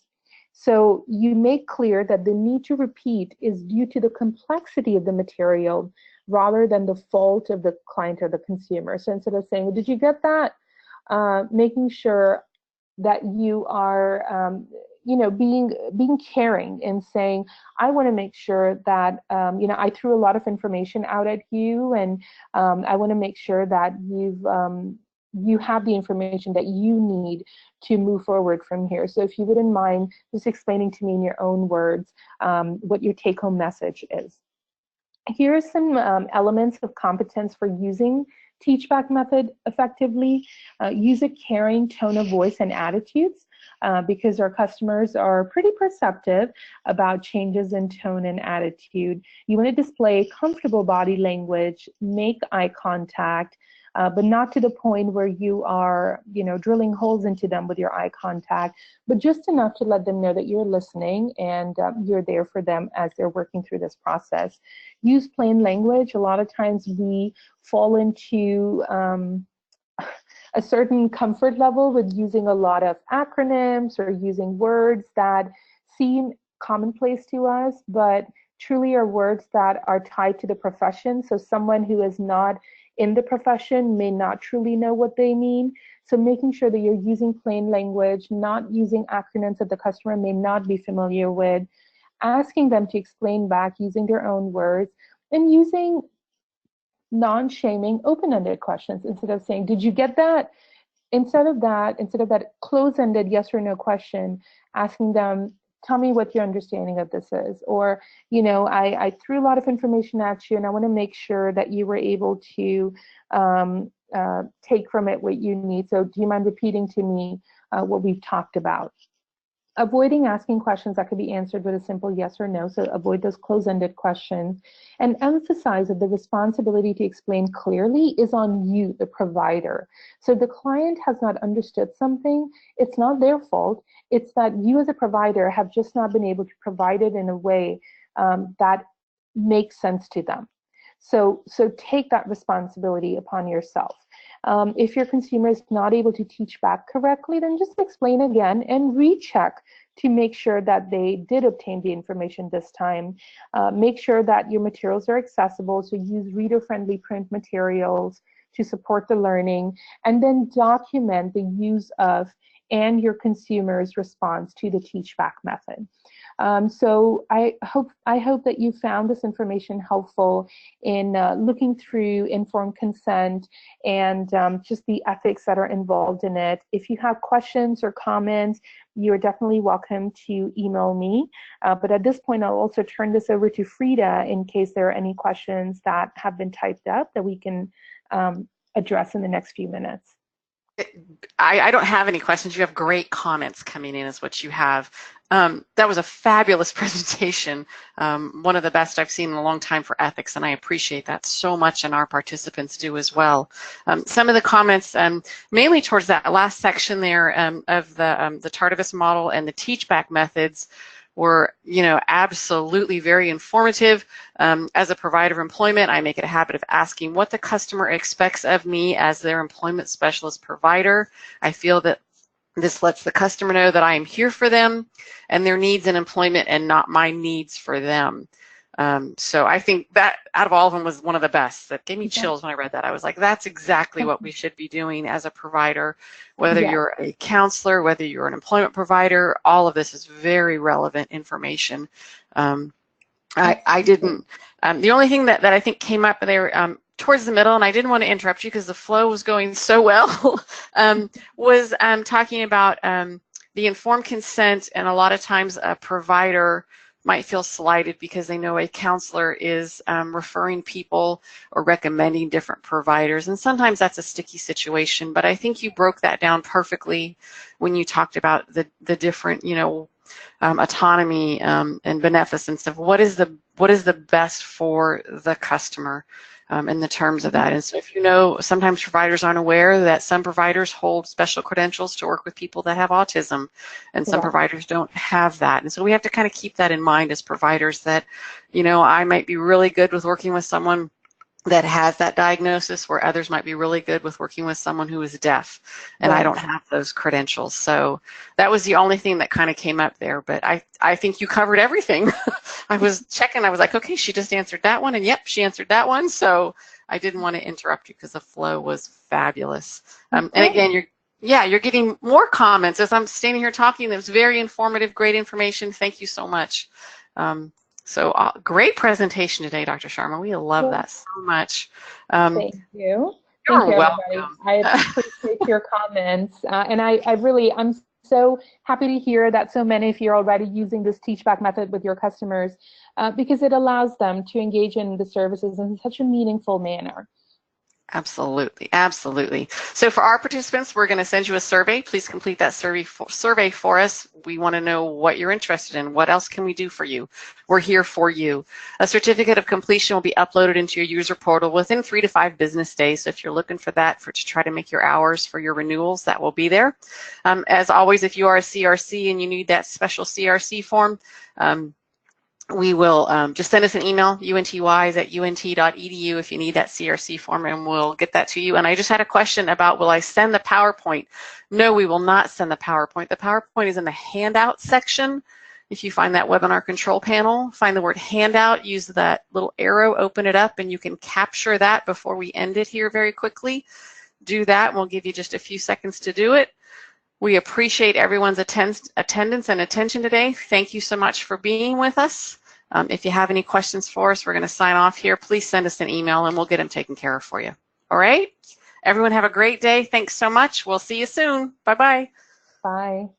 So you make clear that the need to repeat is due to the complexity of the material rather than the fault of the client or the consumer. So instead of saying, did you get that? Making sure that you are being caring and saying, I want to make sure that, I threw a lot of information out at you, and I want to make sure that you have the information that you need to move forward from here. So if you wouldn't mind just explaining to me in your own words what your take-home message is. Here are some elements of competence for using teach-back method effectively. Use a caring tone of voice and attitudes because our customers are pretty perceptive about changes in tone and attitude. You want to display comfortable body language, make eye contact, but not to the point where you are, drilling holes into them with your eye contact, but just enough to let them know that you're listening and you're there for them as they're working through this process. Use plain language. A lot of times we fall into a certain comfort level with using a lot of acronyms or using words that seem commonplace to us, but truly are words that are tied to the profession. So someone who is not in the profession may not truly know what they mean. So making sure that you're using plain language, not using acronyms that the customer may not be familiar with, asking them to explain back using their own words, and using non-shaming, open-ended questions instead of saying, did you get that? Instead of that close-ended yes or no question, asking them, tell me what your understanding of this is. Or, I threw a lot of information at you and I want to make sure that you were able to take from it what you need. So do you mind repeating to me what we've talked about? Avoiding asking questions that could be answered with a simple yes or no, so avoid those close-ended questions, and emphasize that the responsibility to explain clearly is on you, the provider. So if the client has not understood something, it's not their fault. It's that you as a provider have just not been able to provide it in a way that makes sense to them. So take that responsibility upon yourself. If your consumer is not able to teach back correctly, then just explain again and recheck to make sure that they did obtain the information this time. Make sure that your materials are accessible, so use reader-friendly print materials to support the learning, and then document the use of and your consumer's response to the teach back method. So I hope that you found this information helpful in looking through informed consent and just the ethics that are involved in it. If you have questions or comments, you're definitely welcome to email me. But at this point, I'll also turn this over to Frida in case there are any questions that have been typed up that we can address in the next few minutes. I don't have any questions. You have great comments coming in is what you have. That was a fabulous presentation, one of the best I've seen in a long time for ethics, and I appreciate that so much, and our participants do as well. Some of the comments, mainly towards that last section there of the Tardivus model and the teach-back methods, were, absolutely very informative. As a provider of employment, I make it a habit of asking what the customer expects of me as their employment specialist provider. I feel that this lets the customer know that I am here for them and their needs in employment and not my needs for them. So I think that out of all of them was one of the best. That gave me chills when I read that. I was like, that's exactly what we should be doing as a provider, whether you're a counselor, whether you're an employment provider, all of this is very relevant information. I didn't, the only thing that I think came up there towards the middle, and I didn't want to interrupt you because the flow was going so well, was talking about the informed consent, and a lot of times a provider might feel slighted because they know a counselor is referring people or recommending different providers, and sometimes that's a sticky situation, but I think you broke that down perfectly when you talked about the different, autonomy and beneficence of what is the best for the customer in the terms of that. And so if sometimes providers aren't aware that some providers hold special credentials to work with people that have autism, and some providers don't have that. And so we have to kind of keep that in mind as providers that, I might be really good with working with someone that has that diagnosis, where others might be really good with working with someone who is deaf, and I don't have those credentials. So that was the only thing that kind of came up there, but I think you covered everything. I was checking, I was like, okay, she just answered that one, and yep, she answered that one, so I didn't want to interrupt you because the flow was fabulous. And again, you're getting more comments as I'm standing here talking. It was very informative, great information. Thank you so much. So great presentation today, Dr. Sharma. We love that so much. Thank you. You're Thank you, welcome. everybody. I appreciate your comments. And I'm so happy to hear that so many of you are already using this teach back method with your customers because it allows them to engage in the services in such a meaningful manner. Absolutely, absolutely. So for our participants, we're going to send you a survey. Please complete that survey for us. We want to know what you're interested in. What else can we do for you? We're here for you. A certificate of completion will be uploaded into your user portal within 3 to 5 business days. So if you're looking for that to try to make your hours for your renewals, that will be there. As always, if you are a CRC and you need that special CRC form, we will just send us an email, unty@unt.edu, if you need that CRC form, and we'll get that to you. And I just had a question about, will I send the PowerPoint? No, we will not send the PowerPoint. The PowerPoint is in the handout section. If you find that webinar control panel, find the word handout, use that little arrow, open it up, and you can capture that before we end it here very quickly. Do that, and we'll give you just a few seconds to do it. We appreciate everyone's attendance and attention today. Thank you so much for being with us. If you have any questions for us, we're going to sign off here. Please send us an email and we'll get them taken care of for you. All right? Everyone have a great day. Thanks so much. We'll see you soon. Bye-bye. Bye.